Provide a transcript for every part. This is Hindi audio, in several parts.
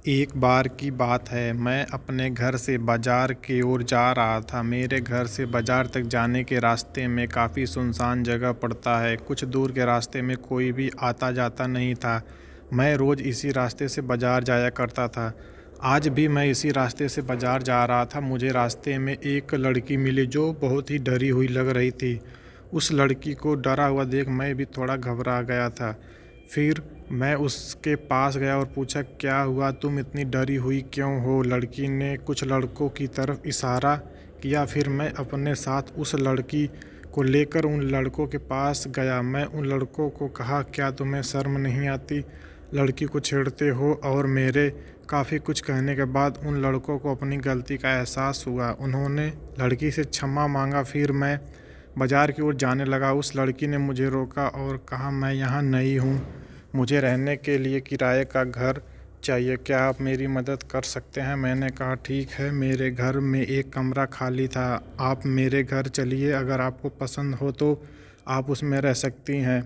एक बार की बात है, मैं अपने घर से बाज़ार की ओर जा रहा था। मेरे घर से बाज़ार तक जाने के रास्ते में काफ़ी सुनसान जगह पड़ता है। कुछ दूर के रास्ते में कोई भी आता जाता नहीं था। मैं रोज़ इसी रास्ते से बाज़ार जाया करता था। आज भी मैं इसी रास्ते से बाज़ार जा रहा था। मुझे रास्ते में एक लड़की मिली जो बहुत ही डरी हुई लग रही थी। उस लड़की को डरा हुआ देख मैं भी थोड़ा घबरा गया था। फिर मैं उसके पास गया और पूछा, क्या हुआ, तुम इतनी डरी हुई क्यों हो? लड़की ने कुछ लड़कों की तरफ इशारा किया। फिर मैं अपने साथ उस लड़की को लेकर उन लड़कों के पास गया। मैं उन लड़कों को कहा, क्या तुम्हें शर्म नहीं आती? लड़की को छेड़ते हो? और मेरे काफ़ी कुछ कहने के बाद उन लड़कों को अपनी गलती का एहसास हुआ। उन्होंने लड़की से क्षमा मांगा। फिर मैं बाज़ार की ओर जाने लगा। उस लड़की ने मुझे रोका और कहा, मैं यहाँ नई हूँ, मुझे रहने के लिए किराए का घर चाहिए, क्या आप मेरी मदद कर सकते हैं? मैंने कहा, ठीक है, मेरे घर में एक कमरा खाली था, आप मेरे घर चलिए, अगर आपको पसंद हो तो आप उसमें रह सकती हैं।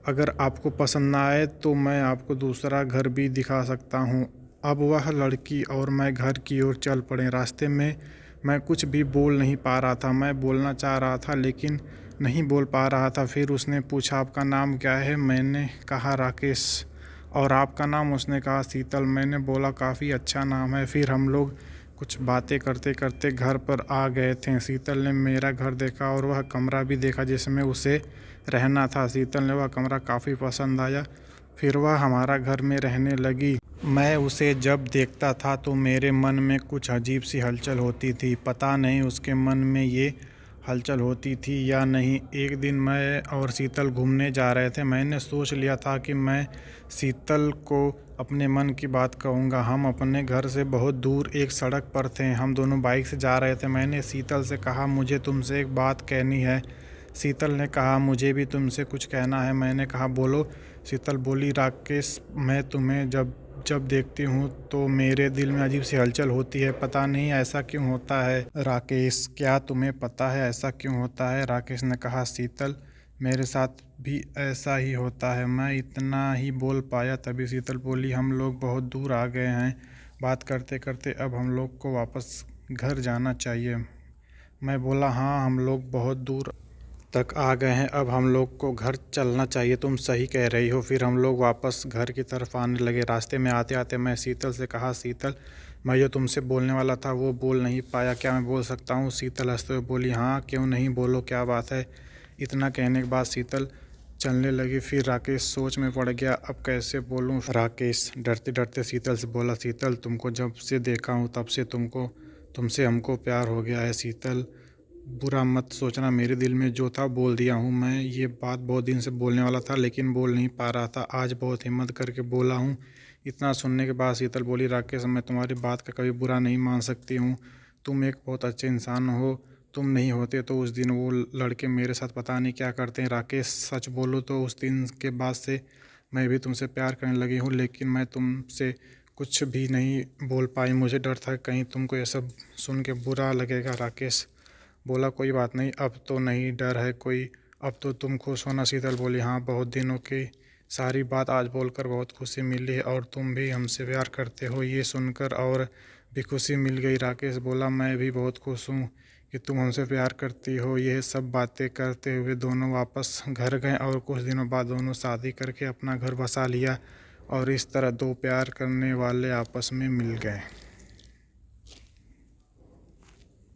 अगर आपको पसंद ना आए तो मैं आपको दूसरा घर भी दिखा सकता हूँ। अब वह लड़की और मैं घर की ओर चल पड़े। रास्ते में मैं कुछ भी बोल नहीं पा रहा था। मैं बोलना चाह रहा था लेकिन नहीं बोल पा रहा था। फिर उसने पूछा, आपका नाम क्या है? मैंने कहा, राकेश। और आपका नाम? उसने कहा, शीतल। मैंने बोला, काफ़ी अच्छा नाम है। फिर हम लोग कुछ बातें करते करते घर पर आ गए थे। शीतल ने मेरा घर देखा और वह कमरा भी देखा जिसमें उसे रहना था। शीतल ने वह कमरा काफ़ी पसंद आया। फिर वह हमारा घर में रहने लगी। मैं उसे जब देखता था तो मेरे मन में कुछ अजीब सी हलचल होती थी। पता नहीं उसके मन में ये हलचल होती थी या नहीं। एक दिन मैं और शीतल घूमने जा रहे थे। मैंने सोच लिया था कि मैं शीतल को अपने मन की बात कहूँगा। हम अपने घर से बहुत दूर एक सड़क पर थे। हम दोनों बाइक से जा रहे थे। मैंने शीतल से कहा, मुझे तुमसे एक बात कहनी है। शीतल ने कहा, मुझे भी तुमसे कुछ कहना है। मैंने कहा, बोलो। शीतल बोली, राकेश, मैं तुम्हें जब जब देखती हूँ तो मेरे दिल में अजीब सी हलचल होती है। पता नहीं ऐसा क्यों होता है। राकेश, क्या तुम्हें पता है ऐसा क्यों होता है? राकेश ने कहा, शीतल, मेरे साथ भी ऐसा ही होता है। मैं इतना ही बोल पाया। तभी शीतल बोली, हम लोग बहुत दूर आ गए हैं बात करते करते, अब हम लोग को वापस घर जाना चाहिए। मैं बोला, हाँ, हम लोग बहुत दूर तक आ गए हैं, अब हम लोग को घर चलना चाहिए। तुम सही कह रही हो। फिर हम लोग वापस घर की तरफ आने लगे। रास्ते में आते आते मैं शीतल से कहा, शीतल, मैं जो तुमसे बोलने वाला था वो बोल नहीं पाया, क्या मैं बोल सकता हूँ? शीतल हंसते हुए बोली, हाँ, क्यों नहीं, बोलो, क्या बात है? इतना कहने के बाद शीतल चलने लगी। फिर राकेश सोच में पड़ गया, अब कैसे बोलूँ? राकेश डरते डरते शीतल से बोला, शीतल, तुमको जब से देखा हूँ तब से तुमसे हमको प्यार हो गया है। शीतल, बुरा मत सोचना, मेरे दिल में जो था बोल दिया हूँ। मैं ये बात बहुत दिन से बोलने वाला था लेकिन बोल नहीं पा रहा था। आज बहुत हिम्मत करके बोला हूँ। इतना सुनने के बाद शीतल बोली, राकेश, मैं तुम्हारी बात का कभी बुरा नहीं मान सकती हूँ। तुम एक बहुत अच्छे इंसान हो। तुम नहीं होते तो उस दिन वो लड़के मेरे साथ पता नहीं क्या करते हैं। राकेश, सच बोलो तो उस दिन के बाद से मैं भी तुमसे प्यार करने लगी हूँ, लेकिन मैं तुमसे कुछ भी नहीं बोल पाई। मुझे डर था कहीं तुमको ये सब सुन के बुरा लगेगा। राकेश बोला, कोई बात नहीं, अब तो नहीं डर है कोई, अब तो तुम खुश हो ना? शीतल बोली, हाँ, बहुत दिनों की सारी बात आज बोलकर बहुत खुशी मिली है और तुम भी हमसे प्यार करते हो, ये सुनकर और भी खुशी मिल गई। राकेश बोला, मैं भी बहुत खुश हूँ कि तुम हमसे प्यार करती हो। यह सब बातें करते हुए दोनों वापस घर गए और कुछ दिनों बाद दोनों शादी करके अपना घर बसा लिया और इस तरह दो प्यार करने वाले आपस में मिल गए।